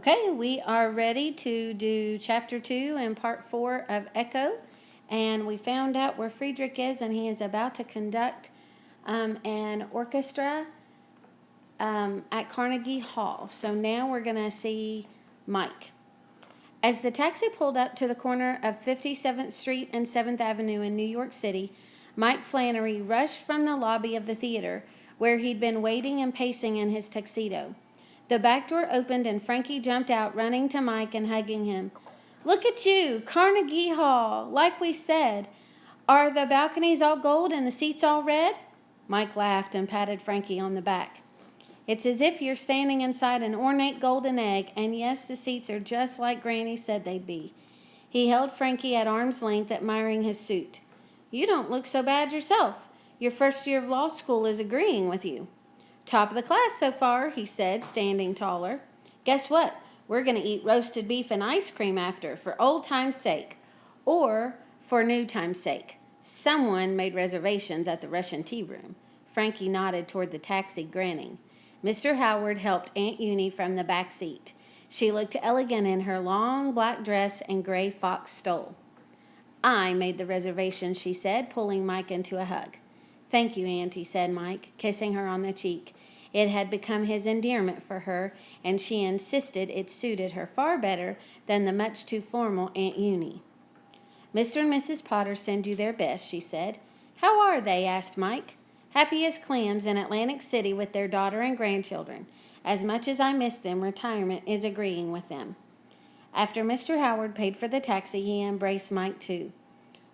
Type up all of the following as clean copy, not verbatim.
Okay, we are ready to do chapter 2 and part 4 of Echo. And we found out where Friedrich is, and he is about to conduct an orchestra at Carnegie Hall. So now we're going to see Mike. As the taxi pulled up to the corner of 57th Street and 7th Avenue in New York City, Mike Flannery rushed from the lobby of the theater, where he'd been waiting and pacing in his tuxedo. The back door opened and Frankie jumped out, running to Mike and hugging him. "Look at you, Carnegie Hall, like we said. Are the balconies all gold and the seats all red?" Mike laughed and patted Frankie on the back. "It's as if you're standing inside an ornate golden egg, and yes, the seats are just like Granny said they'd be." He held Frankie at arm's length, admiring his suit. "You don't look so bad yourself. Your first year of law school is agreeing with you." "Top of the class so far," he said, standing taller. "Guess what? We're going to eat roasted beef and ice cream after, for old time's sake. Or for new time's sake. Someone made reservations at the Russian tea room." Frankie nodded toward the taxi, grinning. Mr. Howard helped Aunt Eunie from the back seat. She looked elegant in her long black dress and gray fox stole. "I made the reservation," she said, pulling Mike into a hug. "Thank you, Auntie," said Mike, kissing her on the cheek. It had become his endearment for her, and she insisted it suited her far better than the much too formal Aunt Eunie. "Mr. and Mrs. Potter send you their best," she said. "How are they?" asked Mike. "Happy as clams in Atlantic City with their daughter and grandchildren. As much as I miss them, retirement is agreeing with them." After Mr. Howard paid for the taxi, he embraced Mike too.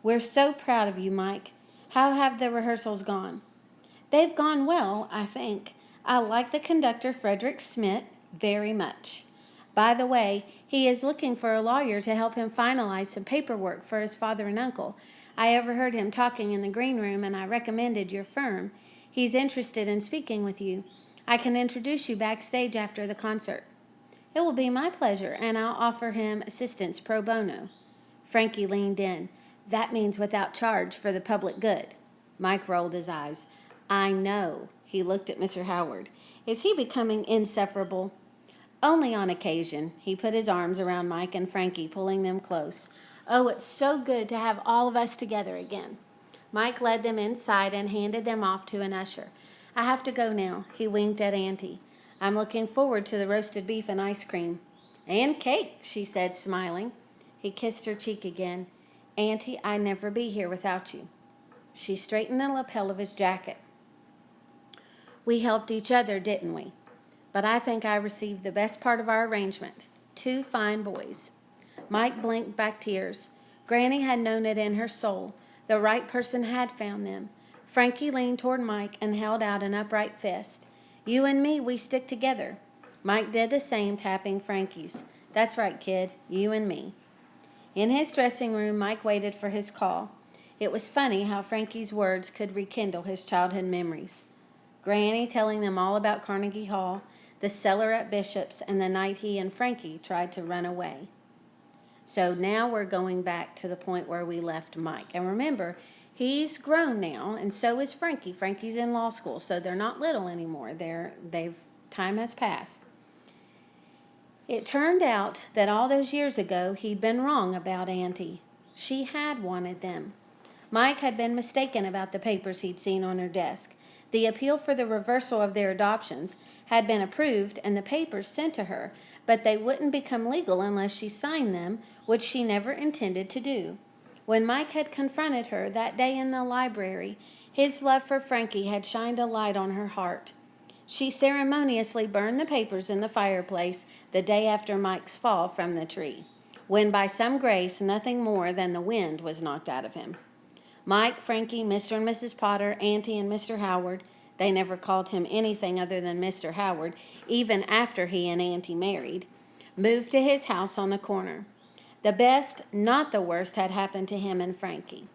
"We're so proud of you, Mike. How have the rehearsals gone?" "They've gone well, I think. I like the conductor, Frederick Smith, very much. By the way, he is looking for a lawyer to help him finalize some paperwork for his father and uncle. I overheard him talking in the green room, and I recommended your firm. He's interested in speaking with you. I can introduce you backstage after the concert." "It will be my pleasure, and I'll offer him assistance pro bono." Frankie leaned in. "That means without charge, for the public good." Mike rolled his eyes. "I know." He looked at Mr. Howard. "Is he becoming insufferable?" "Only on occasion." He put his arms around Mike and Frankie, pulling them close. "Oh, it's so good to have all of us together again." Mike led them inside and handed them off to an usher. "I have to go now." He winked at Auntie. "I'm looking forward to the roasted beef and ice cream." "And cake," she said, smiling. He kissed her cheek again. "Auntie, I'd never be here without you." She straightened the lapel of his jacket. "We helped each other, didn't we? But I think I received the best part of our arrangement. 2 fine boys." Mike blinked back tears. Granny had known it in her soul. The right person had found them. Frankie leaned toward Mike and held out an upright fist. "You and me, we stick together." Mike did the same, tapping Frankie's. "That's right, kid. You and me." In his dressing room, Mike waited for his call. It was funny how Frankie's words could rekindle his childhood memories. Granny telling them all about Carnegie Hall, the cellar at Bishop's, and the night he and Frankie tried to run away. So now we're going back to the point where we left Mike. And remember, he's grown now, and so is Frankie. Frankie's in law school, so they're not little anymore. Time has passed. It turned out that all those years ago he'd been wrong about Auntie. She had wanted them. Mike had been mistaken about the papers he'd seen on her desk. The appeal for the reversal of their adoptions had been approved and the papers sent to her, but they wouldn't become legal unless she signed them, which she never intended to do. When Mike had confronted her that day in the library, his love for Frankie had shined a light on her heart. She ceremoniously burned the papers in the fireplace the day after Mike's fall from the tree, when by some grace nothing more than the wind was knocked out of him. Mike, Frankie, Mr. and Mrs. Potter, Auntie and Mr. Howard — they never called him anything other than Mr. Howard, even after he and Auntie married — moved to his house on the corner. The best, not the worst, had happened to him and Frankie.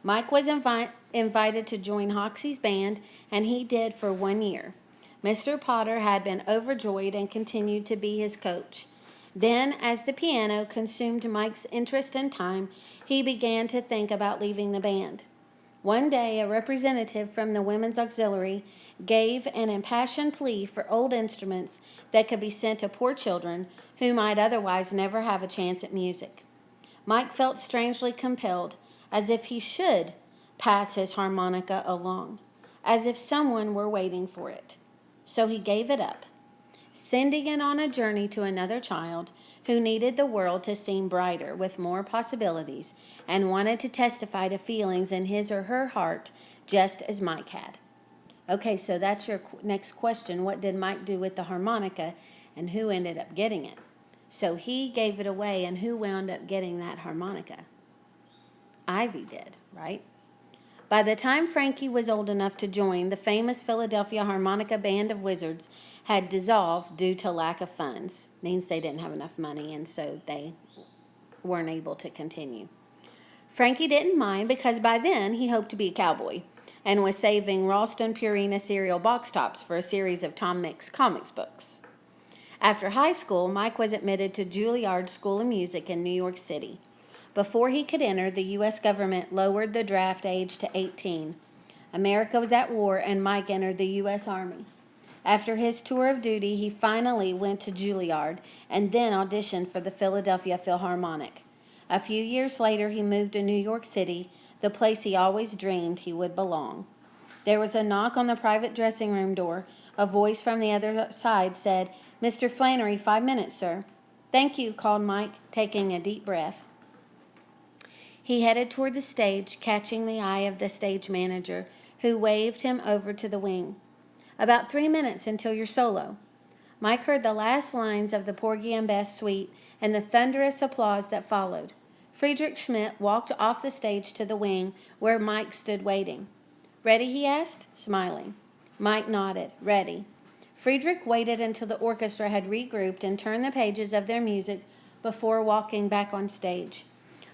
Mike was invited to join Hoxie's band, and he did for 1 year. Mr. Potter had been overjoyed and continued to be his coach. Then, as the piano consumed Mike's interest and time, he began to think about leaving the band. One day, a representative from the Women's Auxiliary gave an impassioned plea for old instruments that could be sent to poor children who might otherwise never have a chance at music. Mike felt strangely compelled, as if he should pass his harmonica along, as if someone were waiting for it. So he gave it up, sending it on a journey to another child who needed the world to seem brighter with more possibilities and wanted to testify to feelings in his or her heart just as Mike had. Okay, so that's your next question. What did Mike do with the harmonica and who ended up getting it? So he gave it away, and who wound up getting that harmonica? Ivy did, right? By the time Frankie was old enough to join, the famous Philadelphia Harmonica Band of Wizards had dissolved due to lack of funds. Means they didn't have enough money, and so they weren't able to continue. Frankie didn't mind because by then he hoped to be a cowboy and was saving Ralston Purina cereal box tops for a series of Tom Mix comics books. After high school, Mike was admitted to Juilliard School of Music in New York City. Before he could enter, the U.S. government lowered the draft age to 18. America was at war, and Mike entered the U.S. Army. After his tour of duty, he finally went to Juilliard and then auditioned for the Philadelphia Philharmonic. A few years later, he moved to New York City, the place he always dreamed he would belong. There was a knock on the private dressing room door. A voice from the other side said, "Mr. Flannery, 5 minutes, sir." "Thank you," called Mike, taking a deep breath. He headed toward the stage, catching the eye of the stage manager, who waved him over to the wing. "About 3 minutes until your solo." Mike heard the last lines of the Porgy and Bess suite and the thunderous applause that followed. Friedrich Schmidt walked off the stage to the wing where Mike stood waiting. "Ready?" he asked, smiling. Mike nodded. "Ready." Friedrich waited until the orchestra had regrouped and turned the pages of their music before walking back on stage.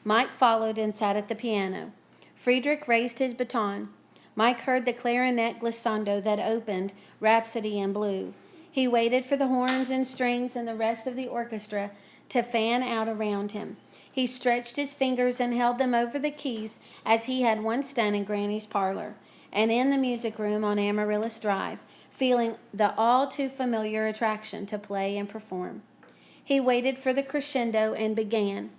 Mike followed and sat at the piano. Friedrich raised his baton. Mike heard the clarinet glissando that opened Rhapsody in Blue. He waited for the horns and strings and the rest of the orchestra to fan out around him. He stretched his fingers and held them over the keys as he had once done in Granny's parlor and in the music room on Amaryllis Drive, feeling the all-too-familiar attraction to play and perform. He waited for the crescendo and began.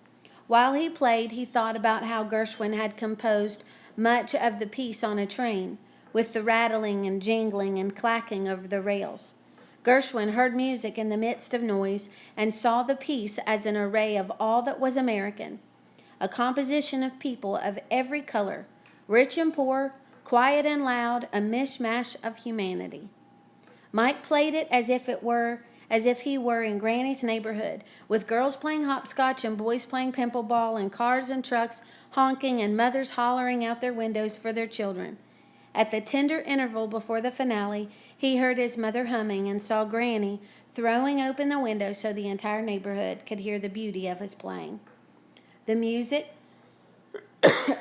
While he played, he thought about how Gershwin had composed much of the piece on a train, with the rattling and jingling and clacking over the rails. Gershwin heard music in the midst of noise and saw the piece as an array of all that was American, a composition of people of every color, rich and poor, quiet and loud, a mishmash of humanity. Mike played it as if he were in Granny's neighborhood, with girls playing hopscotch and boys playing pimpleball and cars and trucks honking and mothers hollering out their windows for their children. At the tender interval before the finale, he heard his mother humming and saw Granny throwing open the window so the entire neighborhood could hear the beauty of his playing. The music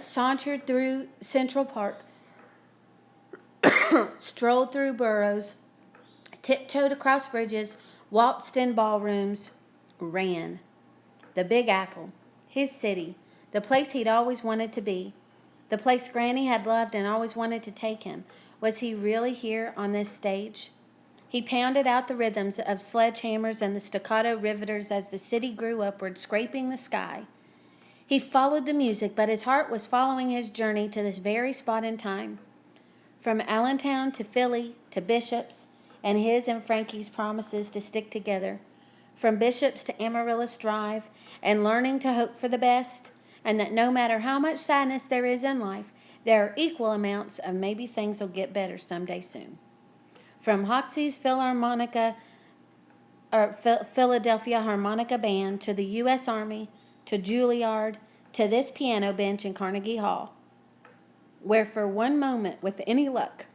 sauntered through Central Park, strolled through boroughs, tiptoed across bridges, waltzed in ballrooms, ran. The Big Apple, his city, the place he'd always wanted to be, the place Granny had loved and always wanted to take him. Was he really here on this stage? He pounded out the rhythms of sledgehammers and the staccato riveters as the city grew upward, scraping the sky. He followed the music, but his heart was following his journey to this very spot in time. From Allentown to Philly to Bishop's, and his and Frankie's promises to stick together. From Bishop's to Amaryllis Drive, and learning to hope for the best, and that no matter how much sadness there is in life, there are equal amounts of maybe things will get better someday soon. From Hoxie's Philadelphia Harmonica Band to the U.S. Army to Juilliard to this piano bench in Carnegie Hall, where for one moment, with any luck,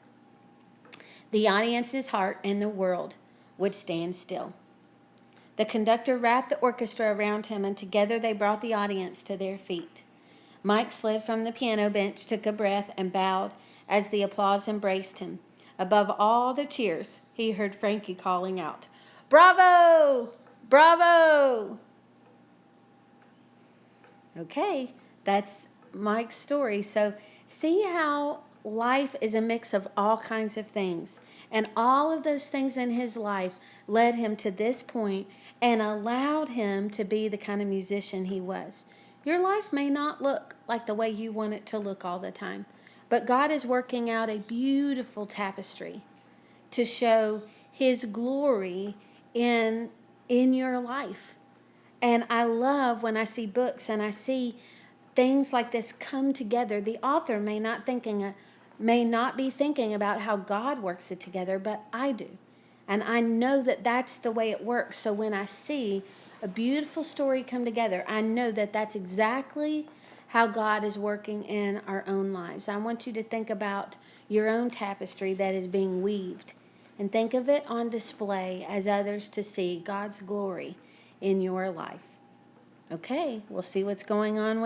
the audience's heart and the world would stand still. The conductor wrapped the orchestra around him, and together they brought the audience to their feet. Mike slid from the piano bench, took a breath, and bowed as the applause embraced him. Above all the cheers, he heard Frankie calling out, "Bravo! Bravo!" Okay, that's Mike's story. So see how life is a mix of all kinds of things. And all of those things in his life led him to this point and allowed him to be the kind of musician he was. Your life may not look like the way you want it to look all the time, but God is working out a beautiful tapestry to show his glory in your life. And I love when I see books and I see things like this come together. The author may not be thinking about how God works it together, but I do. And I know that that's the way it works. So when I see a beautiful story come together, I know that that's exactly how God is working in our own lives. I want you to think about your own tapestry that is being weaved and think of it on display as others to see God's glory in your life. Okay, we'll see what's going on with